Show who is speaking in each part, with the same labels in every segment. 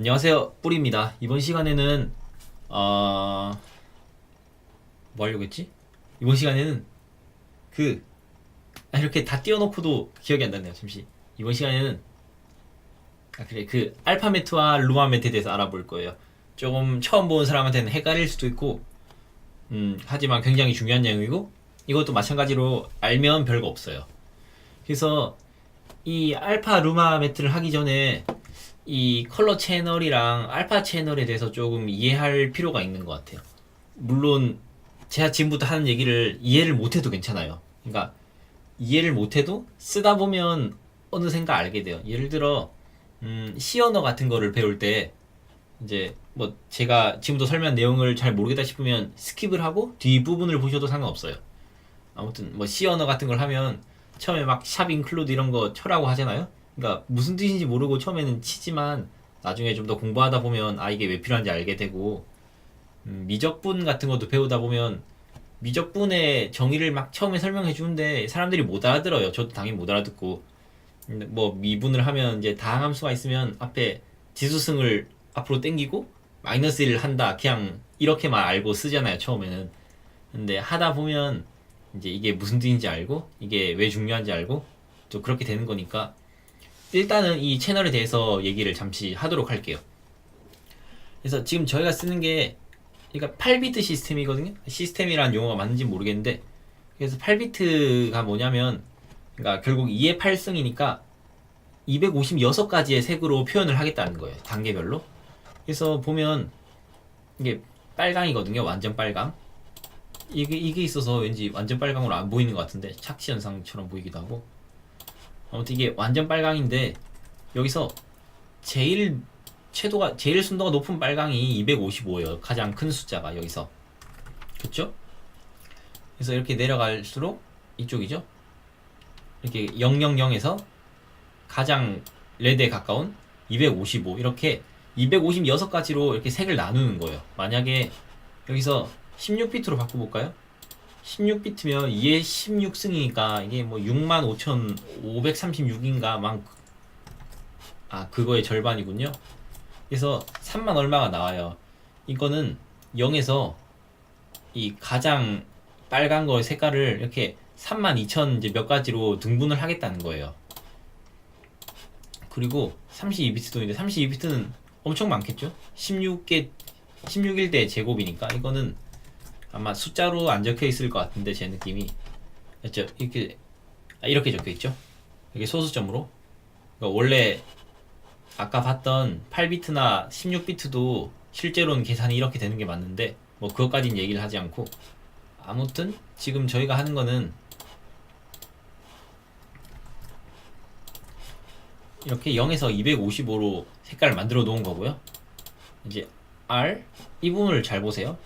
Speaker 1: 안녕하세요, 뿌리입니다. 이번 시간에는 뭐 하려고 했지? 이번 시간에는 이렇게 다 띄워놓고도 기억이 안 나네요. 잠시. 이번 시간에는 알파매트와 루마매트에 대해서 알아볼 거예요. 조금 처음 보는 사람한테는 헷갈릴 수도 있고, 하지만 굉장히 중요한 내용이고, 이것도 마찬가지로 알면 별거 없어요. 그래서 이 알파 루마 매트를 하기 전에 이 컬러 채널이랑 알파 채널에 대해서 조금 이해할 필요가 있는 것 같아요. 물론 제가 지금부터 하는 얘기를 이해를 못해도 괜찮아요. 그러니까 이해를 못해도 쓰다 보면 어느샌가 알게 돼요. 예를 들어 C 언어 같은 거를 배울 때 이제 뭐 제가 지금부터 설명한 내용을 잘 모르겠다 싶으면 스킵을 하고 뒷부분을 보셔도 상관없어요. 아무튼 뭐 C 언어 같은 걸 하면 처음에 막 샵 인클루드 이런 거 쳐라고 하잖아요. 그러니까 무슨 뜻인지 모르고 처음에는 치지만 나중에 좀 더 공부하다 보면 이게 왜 필요한지 알게 되고, 미적분 같은 것도 배우다 보면 미적분의 정의를 막 처음에 설명해 주는데 사람들이 못 알아들어요. 저도 당연히 못 알아듣고, 뭐 미분을 하면 이제 다항함수가 있으면 앞에 지수승을 앞으로 당기고 마이너스 1을 한다, 그냥 이렇게만 알고 쓰잖아요 처음에는. 근데 하다 보면 이제 이게 무슨 뜻인지 알고 이게 왜 중요한지 알고 또 그렇게 되는 거니까, 일단은 이 채널에 대해서 얘기를 잠시 하도록 할게요. 그래서 지금 저희가 쓰는 게 그러니까 8비트 시스템이거든요. 시스템이라는 용어가 맞는지 모르겠는데, 그래서 8비트가 뭐냐면 그러니까 결국 2의 8승이니까 256가지의 색으로 표현을 하겠다는 거예요. 단계별로. 그래서 보면 이게 빨강이거든요. 완전 빨강. 이게 있어서 왠지 완전 빨강으로 안 보이는 것 같은데 착시 현상처럼 보이기도 하고. 아무튼 이게 완전 빨강인데 여기서 제일 제일 순도가 높은 빨강이 255예요. 가장 큰 숫자가 여기서. 그쵸? 그래서 이렇게 내려갈수록 이쪽이죠. 이렇게 000에서 가장 레드에 가까운 255, 이렇게 256가지로 이렇게 색을 나누는 거예요. 만약에 여기서 16비트로 바꿔볼까요? 16비트면 2의 16승이니까 이게 뭐 65,536인가 그거의 절반이군요. 그래서 3만 얼마가 나와요. 이거는 0에서 이 가장 빨간 거 색깔을 이렇게 32,000 이제 몇 가지로 등분을 하겠다는 거예요. 그리고 32비트도 있는데 32비트는 엄청 많겠죠? 16일대 제곱이니까 이거는 아마 숫자로 안 적혀 있을 것 같은데 제 느낌이. 맞죠? 이렇게 적혀 있죠? 이게 소수점으로. 그러니까 원래 아까 봤던 8비트나 16비트도 실제로는 계산이 이렇게 되는 게 맞는데 뭐 그것까지는 얘기를 하지 않고, 아무튼 지금 저희가 하는 거는 이렇게 0에서 255로 색깔을 만들어 놓은 거고요. 이제 R 이 부분을 잘 보세요.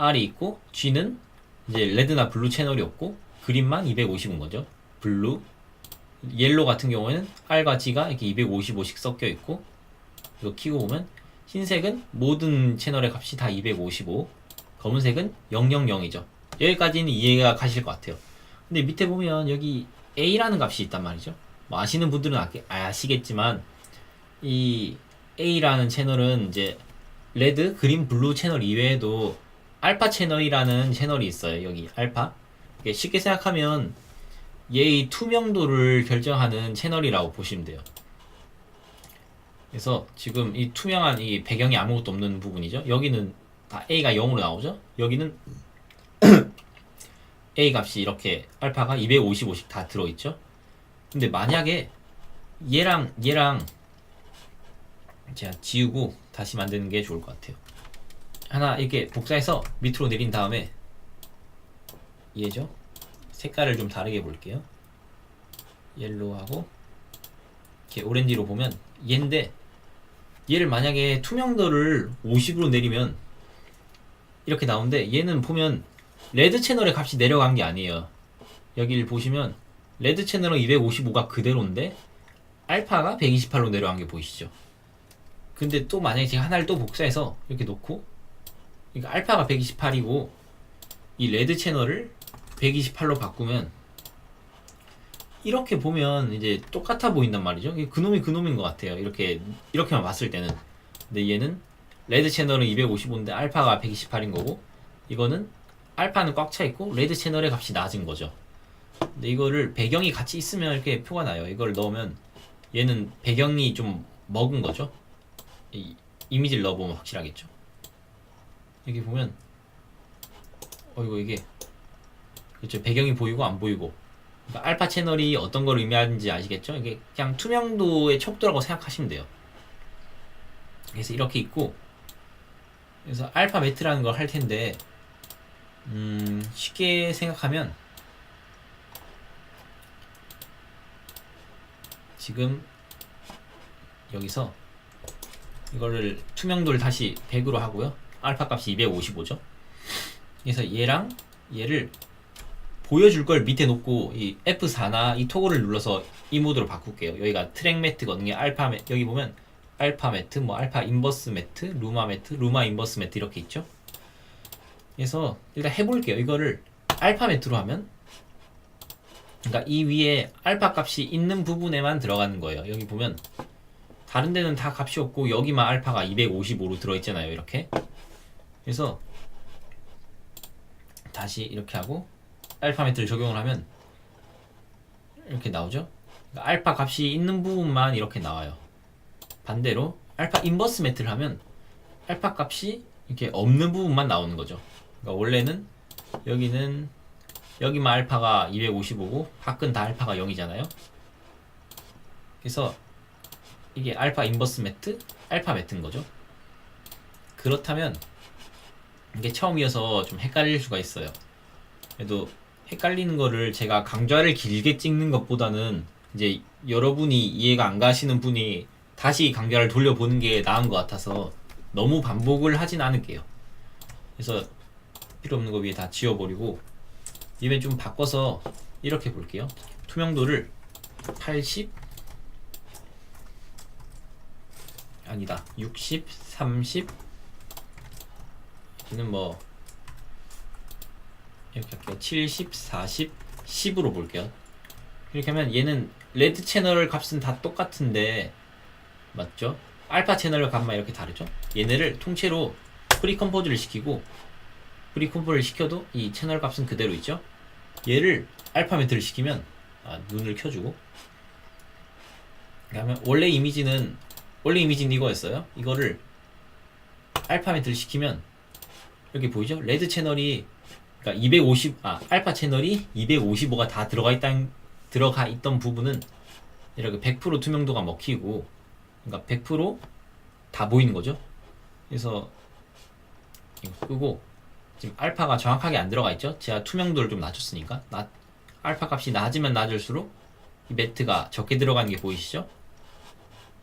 Speaker 1: R이 있고 G는 이제 레드나 블루 채널이 없고 그린만 250인 거죠. 블루, 옐로 같은 경우에는 R과 G가 이렇게 255씩 섞여 있고, 이거 키고 보면 흰색은 모든 채널의 값이 다 255, 검은색은 000이죠. 여기까지는 이해가 가실 것 같아요. 근데 밑에 보면 여기 A라는 값이 있단 말이죠. 뭐 아시는 분들은 아시겠지만 이 A라는 채널은 이제 레드, 그린, 블루 채널 이외에도 알파 채널이라는 채널이 있어요. 여기 알파. 쉽게 생각하면 얘의 투명도를 결정하는 채널이라고 보시면 돼요. 그래서 지금 이 투명한 이 배경이 아무것도 없는 부분이죠. 여기는 다 A가 0으로 나오죠. 여기는 A 값이 이렇게 알파가 255씩 다 들어있죠. 근데 만약에 얘랑 제가 지우고 다시 만드는 게 좋을 것 같아요. 하나 이렇게 복사해서 밑으로 내린 다음에 얘죠. 색깔을 좀 다르게 볼게요. 옐로우하고 이렇게 오렌지로 보면 얘인데, 얘를 만약에 투명도를 50으로 내리면 이렇게 나오는데, 얘는 보면 레드 채널의 값이 내려간 게 아니에요. 여기를 보시면 레드 채널은 255가 그대로인데 알파가 128로 내려간 게 보이시죠? 근데 또 만약에 제가 하나를 또 복사해서 이렇게 놓고, 그러니까 알파가 128이고 이 레드 채널을 128로 바꾸면 이렇게 보면 이제 똑같아 보인단 말이죠. 그놈이 그놈인 것 같아요. 이렇게만 봤을 때는. 근데 얘는 레드 채널은 255인데 알파가 128인 거고, 이거는 알파는 꽉 차 있고 레드 채널의 값이 낮은 거죠. 근데 이거를 배경이 같이 있으면 이렇게 표가 나요. 이걸 넣으면 얘는 배경이 좀 먹은 거죠. 이 이미지를 넣어보면 확실하겠죠. 여기 보면 이게 그렇죠. 배경이 보이고 안 보이고. 그러니까 알파 채널이 어떤 걸 의미하는지 아시겠죠? 이게 그냥 투명도의 척도라고 생각하시면 돼요. 그래서 이렇게 있고, 그래서 알파 매트라는 걸 할 텐데, 쉽게 생각하면 지금 여기서 이거를 투명도를 다시 100으로 하고요. 알파 값이 255죠. 그래서 얘랑 얘를 보여줄 걸 밑에 놓고 이 F4나 이 토글을 눌러서 이 모드로 바꿀게요. 여기가 트랙 매트거든요. 알파 매트, 여기 보면 알파 매트, 뭐 알파 인버스 매트, 루마 매트, 루마 인버스 매트 이렇게 있죠. 그래서 일단 해볼게요. 이거를 알파 매트로 하면, 그러니까 이 위에 알파 값이 있는 부분에만 들어가는 거예요. 여기 보면 다른 데는 다 값이 없고 여기만 알파가 255로 들어있잖아요. 이렇게. 그래서 다시 이렇게 하고 알파 매트를 적용을 하면 이렇게 나오죠. 그러니까 알파 값이 있는 부분만 이렇게 나와요. 반대로 알파 인버스 매트를 하면 알파 값이 이렇게 없는 부분만 나오는 거죠. 그러니까 원래는 여기만 알파가 255고 밖은 다 알파가 0이잖아요. 그래서 이게 알파 인버스 매트, 알파 매트인 거죠. 그렇다면 이게 처음이어서 좀 헷갈릴 수가 있어요. 그래도 헷갈리는 거를 제가 강좌를 길게 찍는 것보다는 이제 여러분이 이해가 안 가시는 분이 다시 강좌를 돌려보는 게 나은 것 같아서 너무 반복을 하진 않을게요. 그래서 필요 없는 거 위에 다 지워버리고 이번에 좀 바꿔서 이렇게 볼게요. 투명도를 80 아니다 60 30 여기는 뭐 이렇게 할게요. 70 40 10으로 볼게요. 이렇게 하면 얘는 레드 채널 값은 다 똑같은데 맞죠? 알파 채널 값만 이렇게 다르죠? 얘네를 통째로 프리컴포즈를 시키고, 프리컴포즈를 시켜도 이 채널 값은 그대로 있죠? 얘를 알파 매트를 시키면 눈을 켜주고, 그러면 원래 이미지는 이거였어요. 이거를 알파 매트를 시키면 여기 보이죠? 레드 채널이 그러니까 알파 채널이 255가 다 들어가 있던 부분은 이렇게 100% 투명도가 먹히고, 그러니까 100% 다 보이는 거죠. 그래서 이거 끄고 지금 알파가 정확하게 안 들어가 있죠. 제가 투명도를 좀 낮췄으니까 알파 값이 낮으면 낮을수록 이 매트가 적게 들어가는 게 보이시죠?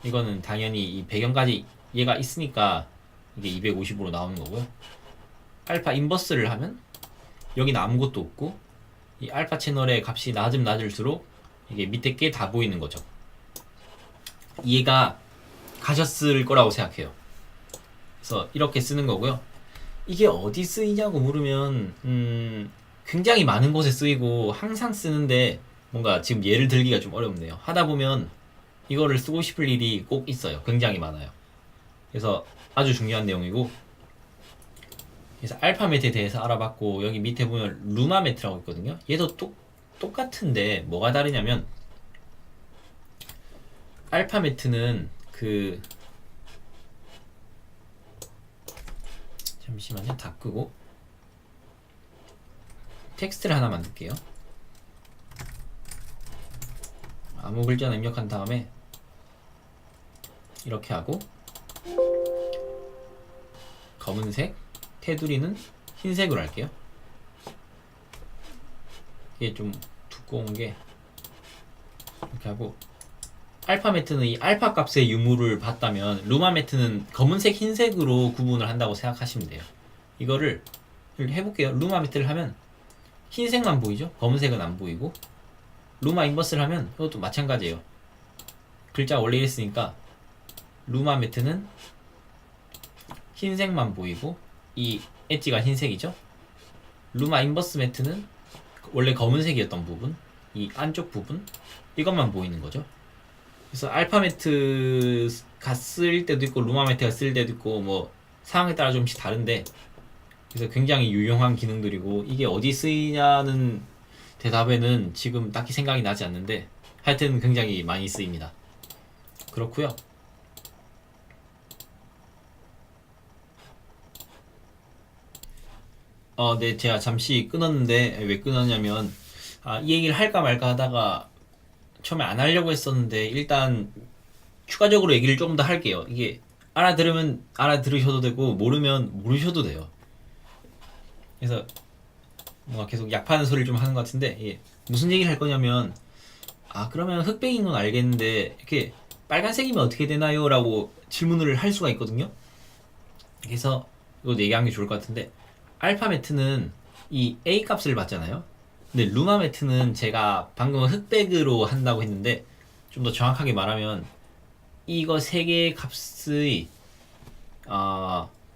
Speaker 1: 이거는 당연히 이 배경까지 얘가 있으니까 이게 250으로 나오는 거고요. 알파 인버스를 하면 여기는 아무것도 없고 이 알파 채널의 값이 낮으면 낮을수록 이게 밑에 게 다 보이는 거죠. 이해가 가셨을 거라고 생각해요. 그래서 이렇게 쓰는 거고요. 이게 어디 쓰이냐고 물으면 굉장히 많은 곳에 쓰이고 항상 쓰는데 뭔가 지금 예를 들기가 좀 어렵네요. 하다 보면 이거를 쓰고 싶을 일이 꼭 있어요. 굉장히 많아요. 그래서 아주 중요한 내용이고, 그래서 알파 매트에 대해서 알아봤고, 여기 밑에 보면 루마 매트라고 있거든요. 얘도 똑같은데 뭐가 다르냐면, 알파 매트는 잠시만요. 다 끄고 텍스트를 하나 만들게요. 아무 글자나 입력한 다음에 이렇게 하고, 검은색, 테두리는 흰색으로 할게요. 이게 좀 두꺼운 게 이렇게 하고, 알파 매트는 이 알파 값의 유무를 봤다면 루마 매트는 검은색, 흰색으로 구분을 한다고 생각하시면 돼요. 이거를 해볼게요. 루마 매트를 하면 흰색만 보이죠? 검은색은 안 보이고, 루마 인버스를 하면 이것도 마찬가지예요. 글자가 원래 이랬으니까 루마 매트는 흰색만 보이고 이 엣지가 흰색이죠. 루마 인버스 매트는 원래 검은색이었던 부분, 이 안쪽 부분 이것만 보이는 거죠. 그래서 알파매트가 쓸 때도 있고 루마매트가 쓸 때도 있고 뭐 상황에 따라 좀씩 다른데, 그래서 굉장히 유용한 기능들이고 이게 어디 쓰이냐는 대답에는 지금 딱히 생각이 나지 않는데 하여튼 굉장히 많이 쓰입니다. 그렇고요. 네, 제가 잠시 끊었는데 왜 끊었냐면 이 얘기를 할까 말까 하다가 처음에 안 하려고 했었는데 일단 추가적으로 얘기를 조금 더 할게요. 이게 알아들으면 알아들으셔도 되고 모르면 모르셔도 돼요. 그래서 뭔가 계속 약 파는 소리를 좀 하는 것 같은데, 무슨 얘기를 할 거냐면 그러면 흑백인 건 알겠는데 이렇게 빨간색이면 어떻게 되나요? 라고 질문을 할 수가 있거든요. 그래서 이거 얘기하는 게 좋을 것 같은데, 알파 매트는 이 A 값을 받잖아요. 근데 루마 매트는 제가 방금 흑백으로 한다고 했는데 좀 더 정확하게 말하면 이거 세 개의 값의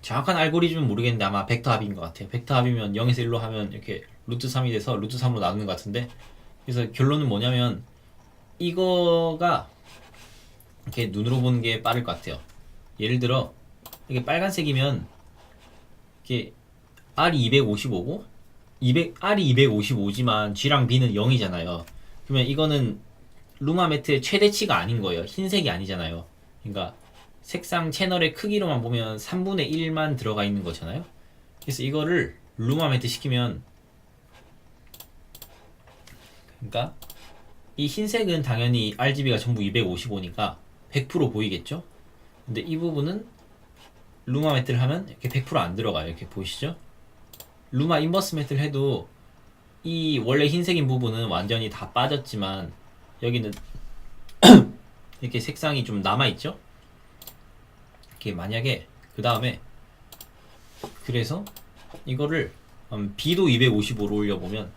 Speaker 1: 정확한 알고리즘은 모르겠는데 아마 벡터 합인 것 같아요. 벡터 합이면 0에서 1로 하면 이렇게 루트 3이 돼서 루트 3으로 나누는 것 같은데, 그래서 결론은 뭐냐면 이거가 이렇게 눈으로 보는 게 빠를 것 같아요. 예를 들어 이게 빨간색이면 이게 R이 255고 R이 255지만 G랑 B는 0이잖아요. 그러면 이거는 루마 매트의 최대치가 아닌 거예요. 흰색이 아니잖아요. 그러니까 색상 채널의 크기로만 보면 3분의 1만 들어가 있는 거잖아요. 그래서 이거를 루마 매트 시키면, 그러니까 이 흰색은 당연히 RGB가 전부 255니까 100% 보이겠죠? 근데 이 부분은 루마 매트를 하면 이렇게 100%안 들어가요. 이렇게 보이시죠? 루마 인버스 매트를 해도 이 원래 흰색인 부분은 완전히 다 빠졌지만 여기는 이렇게 색상이 좀 남아있죠? 이렇게 만약에 그 다음에 그래서 이거를 B도 255로 올려보면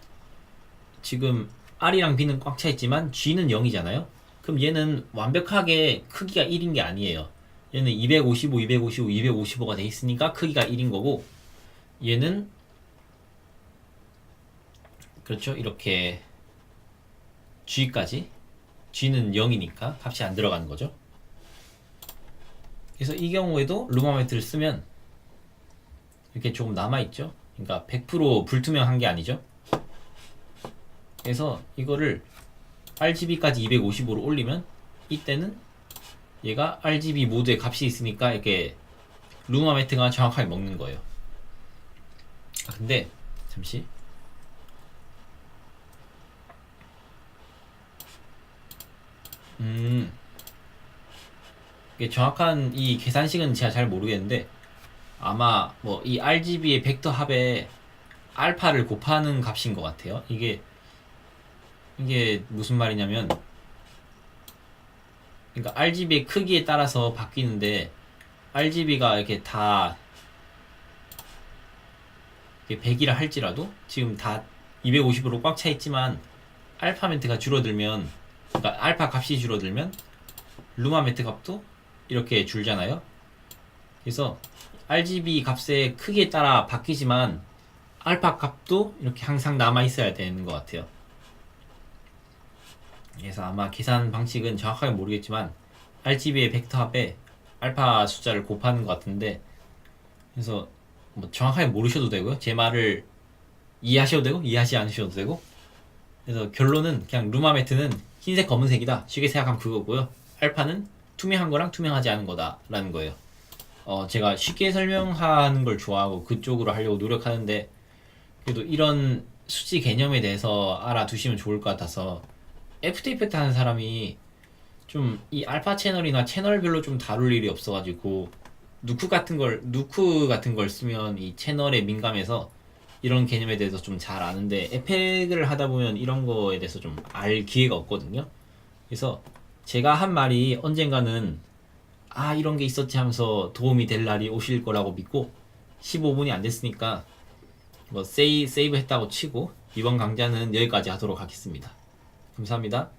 Speaker 1: 지금 R이랑 B는 꽉 차있지만 G는 0이잖아요? 그럼 얘는 완벽하게 크기가 1인 게 아니에요. 얘는 255, 255, 255가 돼 있으니까 크기가 1인 거고, 얘는 그렇죠, 이렇게 G까지, G는 0이니까 값이 안 들어가는 거죠. 그래서 이 경우에도 루마 매트를 쓰면 이렇게 조금 남아있죠. 그러니까 100% 불투명한 게 아니죠. 그래서 이거를 RGB까지 255로 올리면 이때는 얘가 RGB 모드의 값이 있으니까 이렇게 루마 매트가 정확하게 먹는 거예요. 근데 잠시 이게 정확한 이 계산식은 제가 잘 모르겠는데 아마 뭐 이 RGB의 벡터 합에 알파를 곱하는 값인 것 같아요. 이게 무슨 말이냐면, 그러니까 RGB의 크기에 따라서 바뀌는데 RGB가 이렇게 다 100이라 할지라도 지금 다 250으로 꽉 차 있지만 알파 매트가 줄어들면, 그러니까 알파 값이 줄어들면 루마 매트 값도 이렇게 줄잖아요. 그래서 RGB 값의 크기에 따라 바뀌지만 알파 값도 이렇게 항상 남아 있어야 되는 것 같아요. 그래서 아마 계산 방식은 정확하게 모르겠지만 RGB의 벡터 합에 알파 숫자를 곱하는 것 같은데, 그래서 뭐 정확하게 모르셔도 되고요. 제 말을 이해하셔도 되고 이해하지 않으셔도 되고. 그래서 결론은 그냥 루마 매트는 흰색 검은색이다, 쉽게 생각하면 그거고요. 알파는 투명한 거랑 투명하지 않은 거다라는 거예요. 제가 쉽게 설명하는 걸 좋아하고 그쪽으로 하려고 노력하는데, 그래도 이런 수치 개념에 대해서 알아두시면 좋을 것 같아서, 애프터 이펙트 하는 사람이 좀 이 알파 채널이나 채널별로 좀 다룰 일이 없어가지고 누크 같은 걸 쓰면 이 채널에 민감해서 이런 개념에 대해서 좀 잘 아는데, 에펙을 하다 보면 이런 거에 대해서 좀 알 기회가 없거든요. 그래서 제가 한 말이 언젠가는 이런 게 있었지 하면서 도움이 될 날이 오실 거라고 믿고, 15분이 안 됐으니까 뭐 세이브 했다고 치고 이번 강좌는 여기까지 하도록 하겠습니다. 감사합니다.